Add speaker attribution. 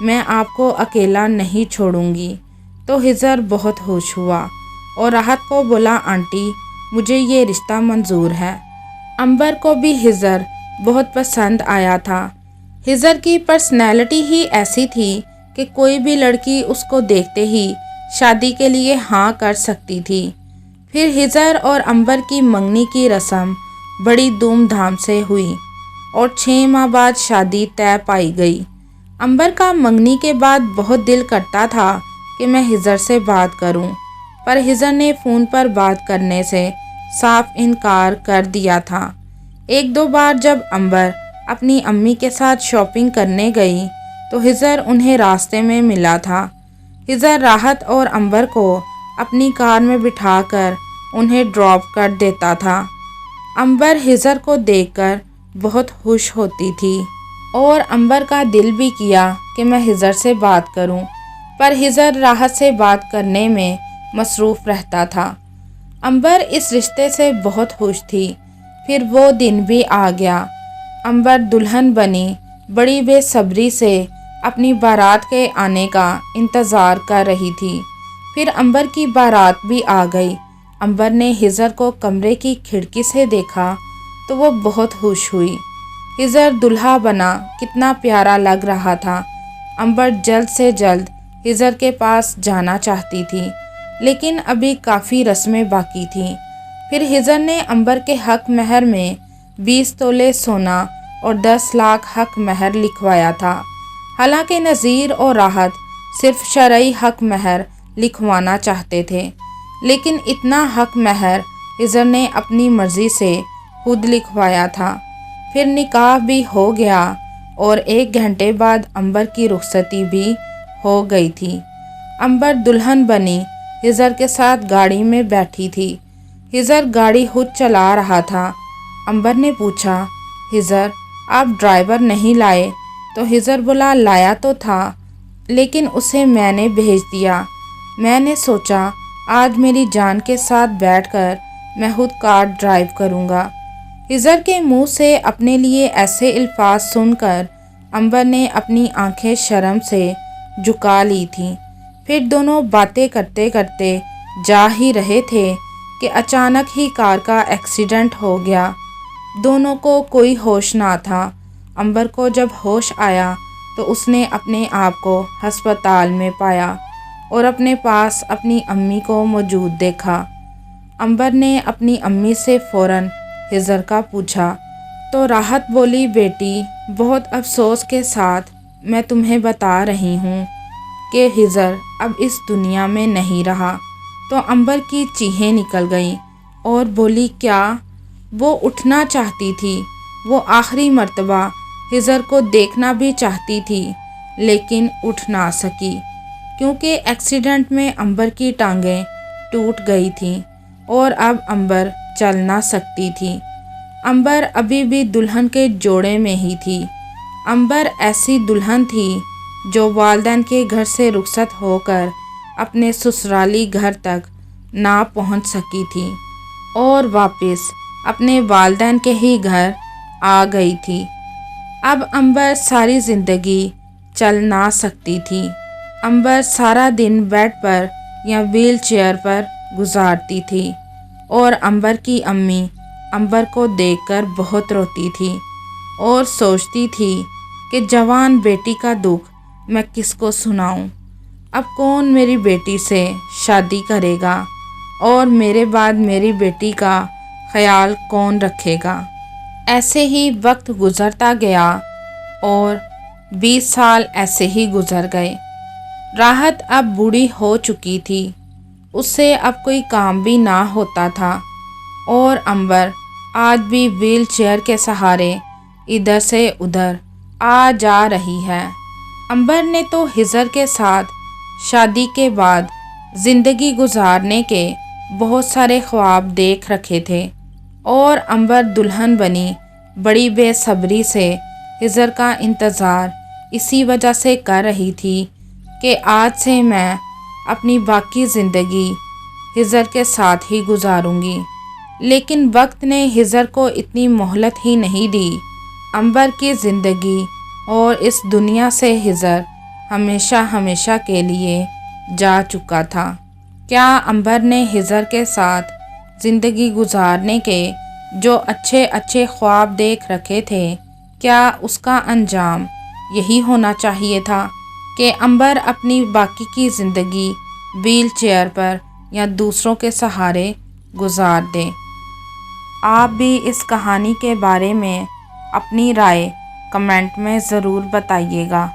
Speaker 1: میں آپ کو اکیلا نہیں چھوڑوں گی۔ تو خضر بہت خوش ہوا اور راحت کو بولا آنٹی مجھے یہ رشتہ منظور ہے۔ عنبر کو بھی خضر بہت پسند آیا تھا۔ خضر کی پرسنالٹی ہی ایسی تھی کہ کوئی بھی لڑکی اس کو دیکھتے ہی شادی کے لیے ہاں کر سکتی تھی۔ پھر خضر اور عنبر کی منگنی کی رسم بڑی دھوم دھام سے ہوئی اور 6 ماہ بعد شادی طے پائی گئی۔ عنبر کا منگنی کے بعد بہت دل کرتا تھا کہ میں خضر سے بات کروں، پر خضر نے فون پر بات کرنے سے صاف انکار کر دیا تھا۔ 1-2 بار جب عنبر اپنی امی کے ساتھ شاپنگ کرنے گئی تو خضر انہیں راستے میں ملا تھا۔ خضر راحت اور عنبر کو اپنی کار میں بٹھا کر انہیں ڈراپ کر دیتا تھا۔ عنبر خضر کو دیکھ کر بہت خوش ہوتی تھی اور عنبر کا دل بھی کیا کہ میں خضر سے بات کروں، پر خضر راحت سے بات کرنے میں مصروف رہتا تھا۔ عنبر اس رشتے سے بہت خوش تھی۔ پھر وہ دن بھی آ گیا۔ عنبر دلہن بنی، بڑی بے صبری سے اپنی بارات کے آنے کا انتظار کر رہی تھی۔ پھر عنبر کی بارات بھی آ گئی۔ عنبر نے خضر کو کمرے کی کھڑکی سے دیکھا تو وہ بہت خوش ہوئی۔ خضر دلہا بنا کتنا پیارا لگ رہا تھا۔ عنبر جلد سے جلد خضر کے پاس جانا چاہتی تھی، لیکن ابھی کافی رسمیں باقی تھیں۔ پھر خضر نے عنبر کے حق مہر میں 20 تولے سونا اور 10 لاکھ حق مہر لکھوایا تھا۔ حالانکہ نذیر اور راحت صرف شرعی حق مہر لکھوانا چاہتے تھے، لیکن اتنا حق مہر خضر نے اپنی مرضی سے خود لکھوایا تھا۔ پھر نکاح بھی ہو گیا اور 1 گھنٹے بعد عنبر کی رخصتی بھی ہو گئی تھی۔ عنبر دلہن بنی خضر کے ساتھ گاڑی میں بیٹھی تھی۔ خضر گاڑی خود چلا رہا تھا۔ عنبر نے پوچھا خضر آپ ڈرائیور نہیں لائے؟ تو خضر بولا لایا تو تھا، لیکن اسے میں نے بھیج دیا۔ میں نے سوچا آج میری جان کے ساتھ بیٹھ کر میں خود کار ڈرائیو کروں گا۔ خضر کے منہ سے اپنے لیے ایسے الفاظ سن کر عنبر نے اپنی آنکھیں شرم سے جھکا لی تھیں۔ پھر دونوں باتیں کرتے کرتے جا ہی رہے تھے کہ اچانک ہی کار کا ایکسیڈنٹ ہو گیا۔ دونوں کو کوئی ہوش نہ تھا۔ عنبر کو جب ہوش آیا تو اس نے اپنے آپ کو ہسپتال میں پایا اور اپنے پاس اپنی امی کو موجود دیکھا۔ عنبر نے اپنی امی سے فوراً خضر کا پوچھا تو راحت بولی بیٹی بہت افسوس کے ساتھ میں تمہیں بتا رہی ہوں کہ خضر اب اس دنیا میں نہیں رہا۔ تو عنبر کی چیخیں نکل گئیں اور بولی کیا؟ وہ اٹھنا چاہتی تھی، وہ آخری مرتبہ خضر کو دیکھنا بھی چاہتی تھی، لیکن اٹھ نہ سکی کیونکہ ایکسیڈنٹ میں عنبر کی ٹانگیں ٹوٹ گئی تھیں اور اب عنبر چل نہ سکتی تھی۔ عنبر ابھی بھی دلہن کے جوڑے میں ہی تھی۔ عنبر ایسی دلہن تھی جو والدین کے گھر سے رخصت ہو کر اپنے سسرالی گھر تک نہ پہنچ سکی تھی اور واپس اپنے والدین کے ہی گھر آ گئی تھی۔ اب عنبر ساری زندگی چل نہ سکتی تھی۔ عنبر سارا دن بیڈ پر یا ویل چیئر پر گزارتی تھی اور عنبر کی امی عنبر کو دیکھ کر بہت روتی تھی اور سوچتی تھی کہ جوان بیٹی کا دکھ میں کس کو سناؤں؟ اب کون میری بیٹی سے شادی کرے گا اور میرے بعد میری بیٹی کا خیال کون رکھے گا؟ ایسے ہی وقت گزرتا گیا اور 20 سال ایسے ہی گزر گئے۔ راحت اب بوڑھی ہو چکی تھی، اس سے اب کوئی کام بھی نہ ہوتا تھا اور عنبر آج بھی ویل چیئر کے سہارے ادھر سے ادھر آ جا رہی ہے۔ عنبر نے تو خضر کے ساتھ شادی کے بعد زندگی گزارنے کے بہت سارے خواب دیکھ رکھے تھے اور عنبر دلہن بنی بڑی بے صبری سے خضر کا انتظار اسی وجہ سے کر رہی تھی کہ آج سے میں اپنی باقی زندگی خضر کے ساتھ ہی گزاروں گی۔ لیکن وقت نے خضر کو اتنی مہلت ہی نہیں دی۔ عنبر کی زندگی اور اس دنیا سے خضر ہمیشہ ہمیشہ کے لیے جا چکا تھا۔ کیا عنبر نے ہجر کے ساتھ زندگی گزارنے کے جو اچھے اچھے خواب دیکھ رکھے تھے، کیا اس کا انجام یہی ہونا چاہیے تھا کہ عنبر اپنی باقی کی زندگی ویل چیئر پر یا دوسروں کے سہارے گزار دے؟ آپ بھی اس کہانی کے بارے میں اپنی رائے کمنٹ میں ضرور بتائیے گا۔